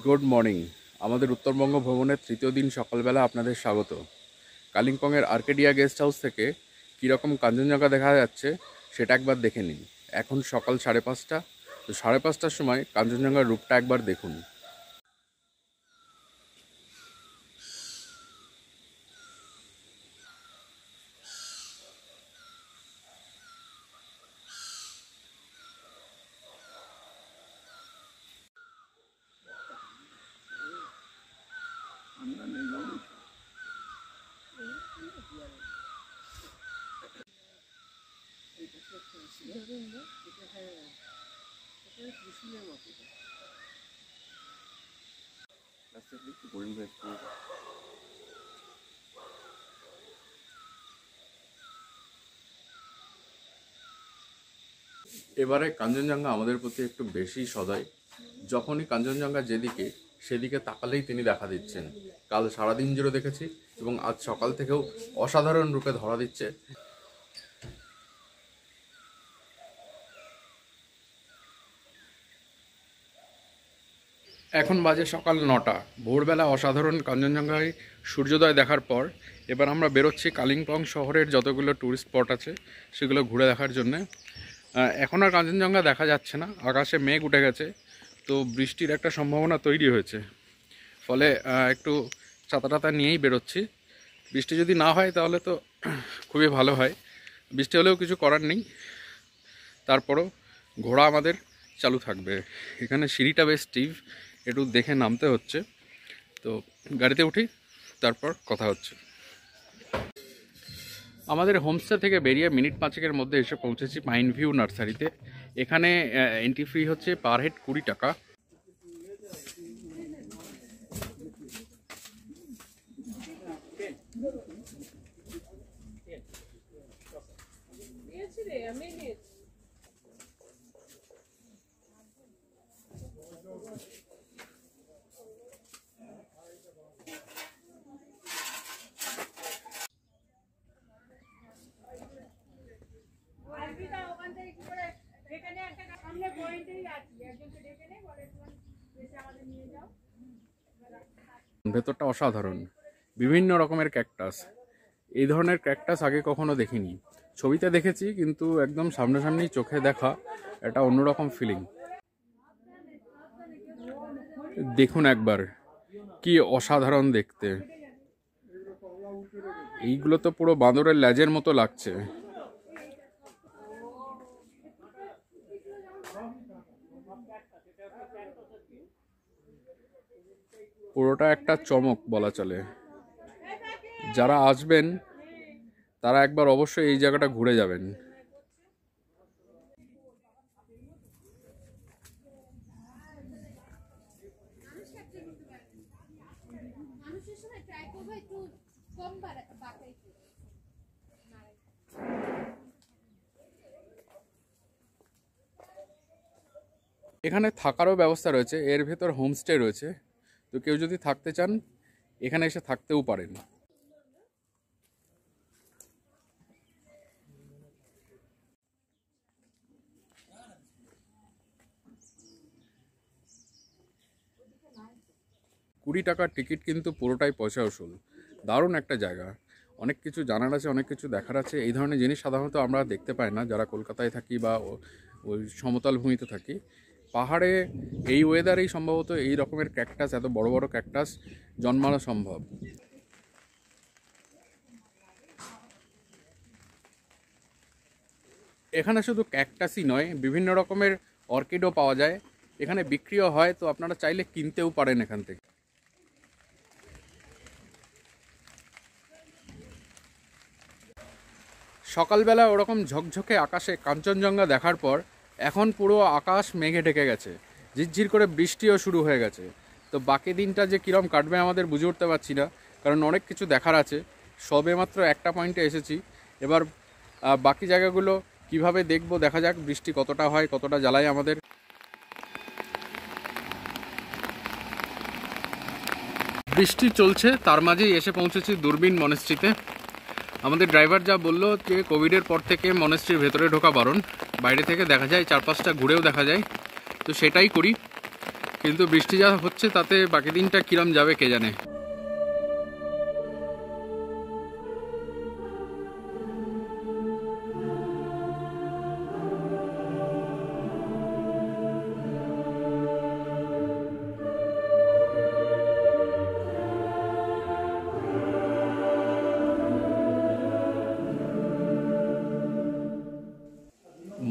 Good morning. আমাদের উত্তরবঙ্গ ভ্রমণের তৃতীয় দিন সকালবেলা আপনাদের স্বাগত। কালিম্পংয়ের আর্কেডিয়া গেস্ট হাউস থেকে কীরকম কাঞ্চনজঙ্ঘা দেখা যাচ্ছে সেটা একবার দেখে নিন। এখন সকাল 5:30, তো 5:30টার সময় কাঞ্চনজঙ্ঘার রূপটা একবার দেখুন। এবারে কাঞ্চনজঙ্ঘা আমাদের প্রতি একটু বেশি সদয়। যখনই কাঞ্চনজঙ্ঘা যেদিকে সেদিকে তাকালেই তিনি দেখা দিচ্ছেন। কাল সারাদিন জুড়ে দেখেছি এবং আজ সকাল থেকেও অসাধারণ রূপে ধরা দিচ্ছে। এখন বাজে সকাল 9টা। ভোরবেলা অসাধারণ কাঞ্চনজঙ্ঘায় সূর্যোদয় দেখার পর এবার আমরা বেরোচ্ছি কালিম্পং শহরের যতগুলো ট্যুরিস্ট স্পট আছে সেগুলো ঘুরে দেখার জন্যে। এখন আর কাঞ্চনজঙ্ঘা দেখা যাচ্ছে না, আকাশে মেঘ উঠে গেছে, তো বৃষ্টির একটা সম্ভাবনা তৈরি হয়েছে। ফলে একটু ছাতা টাতা নিয়েই বেরোচ্ছি। বৃষ্টি যদি না হয় তাহলে তো খুবই ভালো হয়, বৃষ্টি হলেও কিছু করার নেই। তারপরও ঘোড়া আমাদের চালু থাকবে। এখানে সিঁড়িটা বেশ স্টিভ, একটু দেখে নামতে হচ্ছে। তো গাড়িতে উঠি, তারপর কথা হচ্ছে। আমাদের হোমস্টে থেকে বেরিয়ে মিনিট 5-এর মধ্যে এসে পৌঁছেছি পাইন ভিউ নার্সারিতে। এখানে এন্ট্রি ফি হচ্ছে পার হেড 20 টাকা। ভেতরটা অসাধারণ, বিভিন্ন রকমের ক্যাকটাস। এই ধরনের ক্যাকটাস আগে কখনো দেখিনি। ছবিতে দেখেছি, কিন্তু একদম সামনাসামনি চোখে দেখা একটা অন্যরকম ফিলিং। দেখুন একবার, কি অসাধারণ দেখতে। এইগুলো তো পুরো বাঁদরের লেজের মতো লাগছে। পুরোটা একটা চমক বলা চলে। যারা আসবেন তারা একবার অবশ্যই এই জায়গাটা ঘুরে যাবেন। এখানে থাকারও ব্যবস্থা রয়েছে, এর ভেতর হোমস্টে রয়েছে। তো কেউ যদি থাকতে চান এখানে এসে থাকতেও পারেন। $20 টিকিট, কিন্তু পুরোটাই পয়সা উসুল। দারুণ একটা জায়গা, অনেক কিছু জানার আছে, অনেক কিছু দেখার আছে। এই ধরনের জিনিস সাধারণত আমরা দেখতে পাই না যারা কলকাতায় থাকি বা ওই সমতল ভূমিতে থাকি। পাহাড়ে এই ওয়েদারেই সম্ভবত এই রকমের ক্যাকটাস, এত বড় বড় ক্যাকটাস জন্মানো সম্ভব। এখানে শুধু ক্যাকটাসই নয়, বিভিন্ন রকমের অর্কিডও পাওয়া যায়, এখানে বিক্রিও হয়। তো আপনারা চাইলে কিনতেও পারেন এখান থেকে। সকালবেলা ওরকম ঝকঝকে আকাশে কাঞ্চনজঙ্ঘা দেখার পর এখন পুরো আকাশ মেঘে ঢেকে গেছে, ঝিরঝির করে বৃষ্টিও শুরু হয়ে গেছে। তো বাকি দিনটা যে কীরকম কাটবে আমাদের বুঝে উঠতে পারছি না, কারণ অনেক কিছু দেখার আছে। সবে মাত্র একটা পয়েন্টে এসেছি, এবার বাকি জায়গাগুলো কিভাবে দেখব দেখা যাক। বৃষ্টি কতটা হয়, কতটা জ্বালায় আমাদের। বৃষ্টি চলছে, তার মাঝেই এসে পৌঁছেছি দূরবীন মনেস্ট্রিতে। আমাদের ড্রাইভার যা বললো যে কোভিডের পর থেকে মনেস্ট্রির ভেতরে ঢোকা বারণ, বাইরে থেকে দেখা যায়, চারপাশটা ঘুরেও দেখা যায়। তো সেটাই করি, কিন্তু বৃষ্টি যা হচ্ছে তাতে বাকি দিনটা কিরম যাবে কে জানে।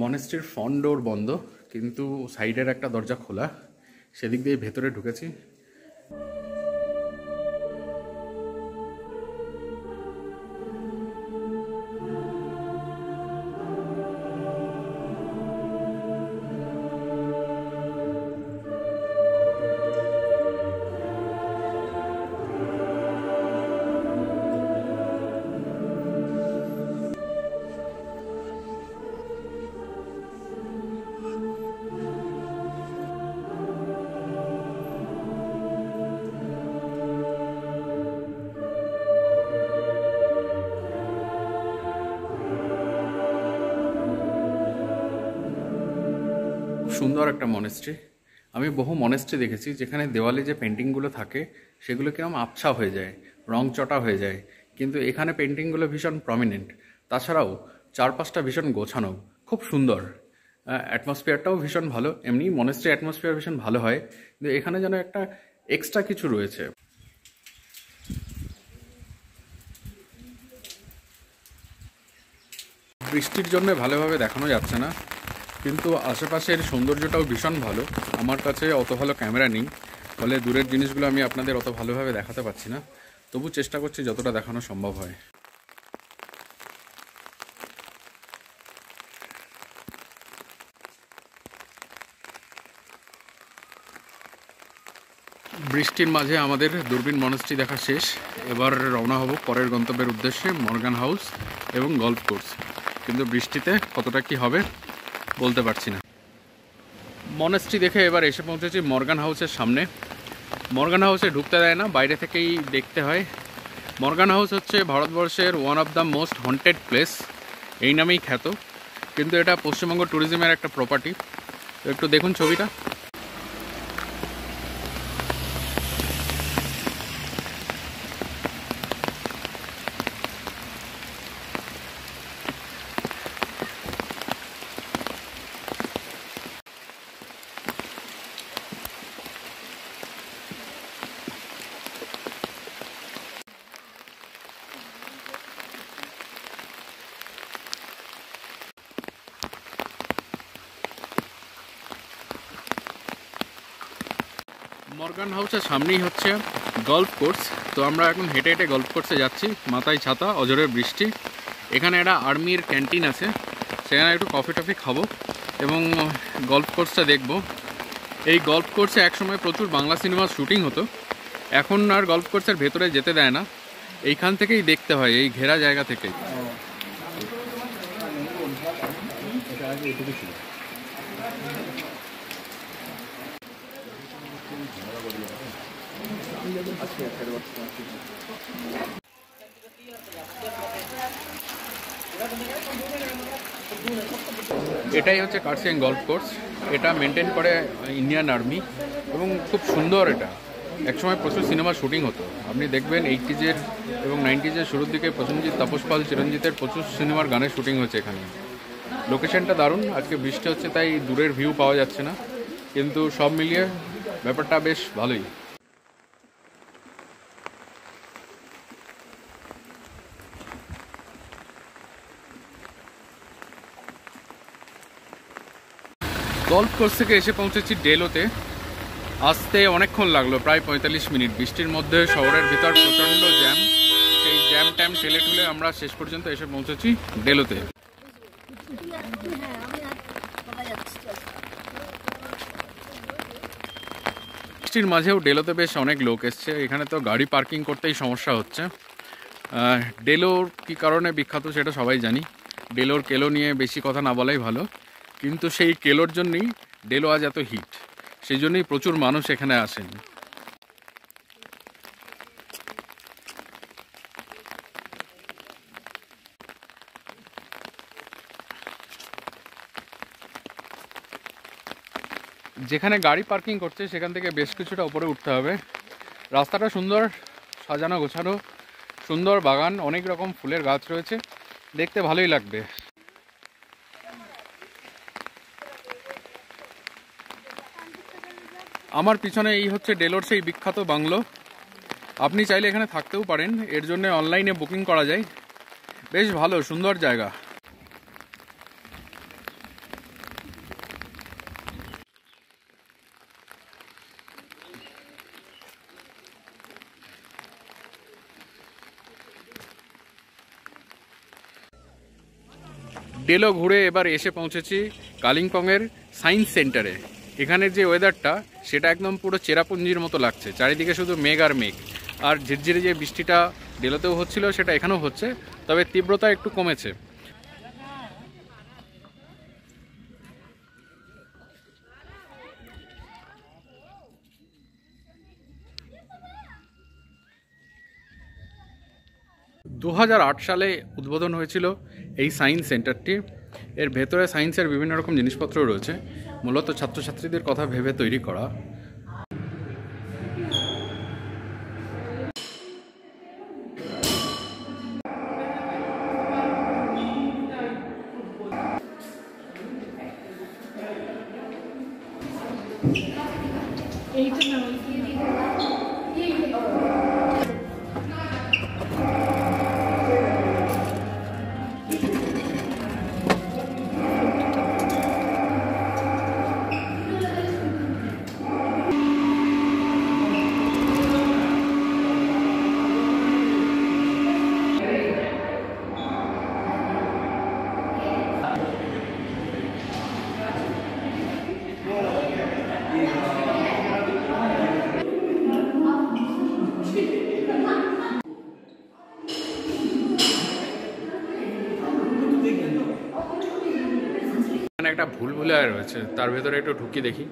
মনেস্ট্রির ফ্রন্ট ডোর বন্ধ, কিন্তু সাইডের একটা দরজা খোলা, সেদিক দিয়ে ভেতরে ঢুকেছি। সুন্দর একটা মনেস্ট্রি। আমি বহু মনেস্ট্রি দেখেছি যেখানে দেওয়ালে যে পেন্টিংগুলো থাকে সেগুলো কিরকম আবছা হয়ে যায়, রং চটা হয়ে যায়, কিন্তু এখানে পেন্টিংগুলো ভীষণ প্রমিনেন্ট। তাছাড়াও চারপাশটা ভীষণ গোছানো, খুব সুন্দর। অ্যাটমসফিয়ারটাও ভীষণ ভালো। এমনি মনেস্ট্রি অ্যাটমসফিয়ার ভীষণ ভালো হয়, কিন্তু এখানে যেন একটা এক্সট্রা কিছু রয়েছে। বৃষ্টির জন্য ভালোভাবে দেখানো যাচ্ছে না, কিন্তু আশেপাশের সৌন্দর্যটাও ভীষণ ভালো। আমার কাছে অত ভালো ক্যামেরা নেই, ফলে দূরের জিনিসগুলো আমি আপনাদের অত ভালোভাবে দেখাতে পারছি না, তবু চেষ্টা করছি যতটা দেখানো সম্ভব হয়। বৃষ্টির মাঝে আমাদের দূরবীন মনেস্ট্রি দেখা শেষ। এবার রওনা হব পরের গন্তব্যের উদ্দেশ্যে, মর্গান হাউস এবং গল্ফ কোর্স। কিন্তু বৃষ্টিতে কতটা কি হবে বলতে পারছি না। মনেস্ট্রি দেখে এবার এসে পৌঁছেছি মর্গান হাউসের সামনে। মর্গান হাউসে ঢুকতে দেয় না, বাইরে থেকেই দেখতে হয়। মর্গান হাউস হচ্ছে ভারতবর্ষের one of the most haunted place, এই নামেই খ্যাত, কিন্তু এটা পশ্চিমবঙ্গ ট্যুরিজমের একটা প্রপার্টি। তো একটু দেখুন ছবিটা। মর্গান হাউসের সামনেই হচ্ছে গল্ফ কোর্স। তো আমরা এখন হেঁটে হেঁটে গল্ফ কোর্সে যাচ্ছি, মাথায় ছাতা, অঝোরের বৃষ্টি। এখানে একটা আর্মির ক্যান্টিন আছে, সেখানে একটু কফি টফি খাবো এবং গল্ফ কোর্সটা দেখব। এই গল্ফ কোর্সে একসময় প্রচুর বাংলা সিনেমার শুটিং হতো, এখন আর গল্ফ কোর্সের ভেতরে যেতে দেয় না, এইখান থেকেই দেখতে হয়, এই ঘেরা জায়গা থেকেই। এটাই হচ্ছে কার্সিয়াং গল্ফ কোর্স। এটা মেনটেন করে ইন্ডিয়ান আর্মি এবং খুব সুন্দর। এটা একসময় প্রচুর সিনেমার শুটিং হতো, আপনি দেখবেন 80s এবং 90s শুরুর দিকে প্রসেনজিৎ, তাপস পাল, চিরঞ্জিতের প্রচুর সিনেমার গানের শুটিং হচ্ছে এখানে। লোকেশনটা দারুণ। আজকে বৃষ্টি হচ্ছে তাই দূরের ভিউ পাওয়া যাচ্ছে না, কিন্তু সব মিলিয়ে ব্যাপারটা বেশ ভালোই। গল্ফ কোর্স থেকে এসে পৌঁছেছি ডেলোতে। আসতে অনেকক্ষণ লাগলো, প্রায় 45 মিনিট। বৃষ্টির মধ্যে শহরের ভিতর প্রচণ্ড জ্যাম, সেই জ্যাম ট্যাম ঠেলে ঠুলে আমরা শেষ পর্যন্ত এসে পৌঁছেছি ডেলোতে। বৃষ্টির মাঝেও ডেলোতে বেশ অনেক লোক এসছে। এখানে তো গাড়ি পার্কিং করতেই সমস্যা হচ্ছে। ডেলোর কী কারণে বিখ্যাত সেটা সবাই জানি, ডেলোর কেলো নিয়ে বেশি কথা না বলাই ভালো, কিন্তু সেই কেলোর জন্যই ডেলো আজ এত হিট, সেই জন্যই প্রচুর মানুষ এখানে আসেন। যেখানে গাড়ি পার্কিং করছে সেখান থেকে বেশ কিছুটা উপরে উঠতে হবে। রাস্তাটা সুন্দর, সাজানো গোছানো, সুন্দর বাগান, অনেক রকম ফুলের গাছ রয়েছে, দেখতে ভালোই লাগবে। আমার পিছনে এই হচ্ছে ডেলোর সেই বিখ্যাত বাংলো। আপনি চাইলে এখানে থাকতেও পারেন, এর জন্য অনলাইনে বুকিং করা যায়। বেশ ভালো, সুন্দর জায়গা। ডেলো ঘুরে এবার এসে পৌঁছেছি কালিম্পংয়ের সায়েন্স সেন্টারে। এখানের যে ওয়েদারটা সেটা একদম পুরো চেরাপুঞ্জির মতো লাগছে, চারিদিকে শুধু মেঘ আর মেঘ। আর ঝিরঝিরে যে বৃষ্টিটা ডেলোতেও হচ্ছিল সেটা এখানেও হচ্ছে, তবে তীব্রতা একটু কমেছে। দু সালে উদ্বোধন হয়েছিল এই সায়েন্স সেন্টারটি। এর ভেতরে সায়েন্সের বিভিন্ন রকম জিনিসপত্র রয়েছে, মূলত ছাত্রছাত্রীদের কথা ভেবে তৈরি করা। এখানে একটা ভুলভুলাইয়া রয়েছে, তার ভেতরে একটু ঢুকি দেখি।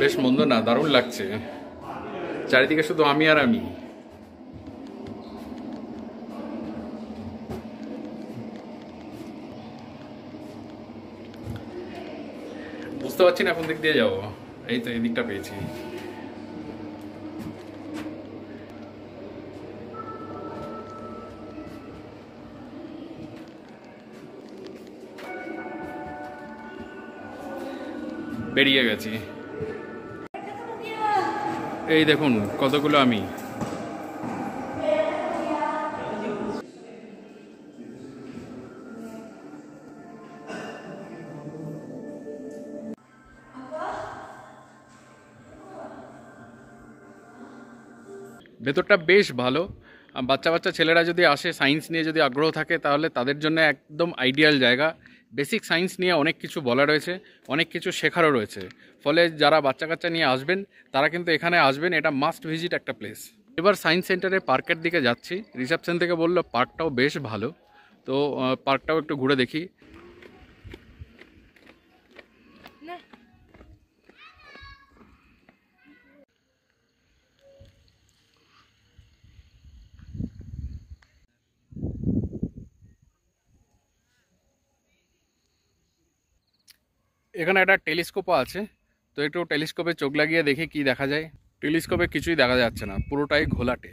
বেশ মন্দ না, দারুণ লাগছে। চারিদিকে শুধু আমি আর আমি। বুঝতে পারছি না কোন দিক দিয়ে যাবো। এই তো এই দিকটা পেয়েছি। বেরিয়ে গেছি। এই দেখুন কতগুলো আমি। ভেতরটা বেশ ভালো। বাচ্চা বাচ্চা ছেলেরা যদি আসে, সায়েন্স নিয়ে যদি আগ্রহ থাকে, তাহলে তাদের জন্য একদম আইডিয়াল জায়গা। বেসিক সায়েন্স নিয়ে অনেক কিছু বলা রয়েছে, অনেক কিছু শেখারও রয়েছে। ফলে যারা বাচ্চা কাচ্চা নিয়ে আসবেন তারা কিন্তু এখানে আসবেন, এটা মাস্ট ভিজিট একটা প্লেস। এবার সায়েন্স সেন্টারে পার্কের দিকে যাচ্ছি। রিসেপশন থেকে বললো পার্কটাও বেশ ভালো, তো পার্কটাও একটু ঘুরে দেখি। এখানে একটা টেলিস্কোপও আছে, তো একটু টেলিস্কোপে চোখ লাগিয়ে দেখি কি দেখা যায়। টেলিস্কোপে কিছুই দেখা যাচ্ছে না, পুরোটাই ঘোলাটে।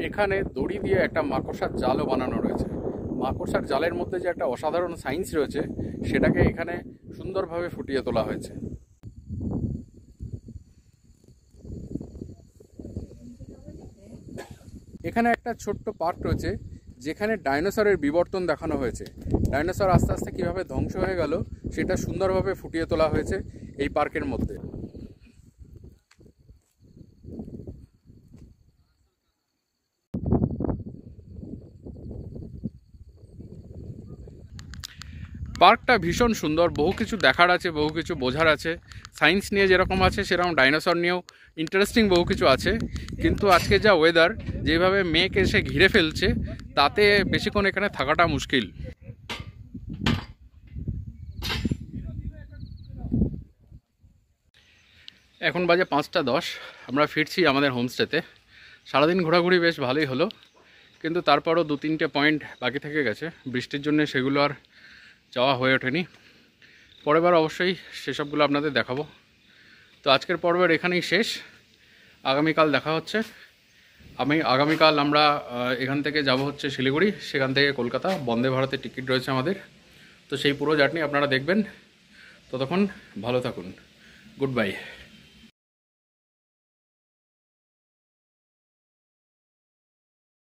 এখানে দড়ি দিয়ে একটা মাকড়সার জালও বানানো রয়েছে। মাকড়সার জালের মধ্যে যে একটা অসাধারণ সায়েন্স রয়েছে সেটাকে এখানে সুন্দরভাবে ফুটিয়ে তোলা হয়েছে। এখানে একটা ছোট্ট পার্ক রয়েছে যেখানে ডাইনোসরের বিবর্তন দেখানো হয়েছে। ডাইনোসর আস্তে আস্তে কীভাবে ধ্বংস হয়ে গেল সেটা সুন্দরভাবে ফুটিয়ে তোলা হয়েছে এই পার্কের মধ্যে। পার্কটা ভীষণ সুন্দর, বহু কিছু দেখার আছে, বহু কিছু বোঝার আছে। সায়েন্স নিয়ে যেরকম আছে সেরকম ডাইনোসর নিয়েও ইন্টারেস্টিং বহু কিছু আছে। কিন্তু আজকে যা ওয়েদার, যেভাবে মেঘ এসে ঘিরে ফেলছে, তাতে বেশিক্ষণ এখানে থাকাটা মুশকিল। এখন বাজে 5:10। আমরা ফিরছি আমাদের হোমস্টেতে। সারাদিন ঘোরাঘুরি বেশ ভালোই হলো, কিন্তু তারপরও 2-3টে পয়েন্ট বাকি থেকে গেছে। বৃষ্টির জন্য সেগুলো আর যাওয়া হয়ে ওঠেনি। পরেরবার অবশ্যই সেসবগুলো আপনাদের দেখাবো। তো আজকের পর্বের এখানেই শেষ। আগামীকাল দেখা হচ্ছে। আগামীকাল আমরা এখান থেকে যাব হচ্ছে শিলিগুড়ি, সেখান থেকে কলকাতা। বন্দে ভারতের টিকিট রয়েছে আমাদের। তো সেই পুরো জার্নি আপনারা দেখবেন। ততক্ষণ ভালো থাকুন। Good bye.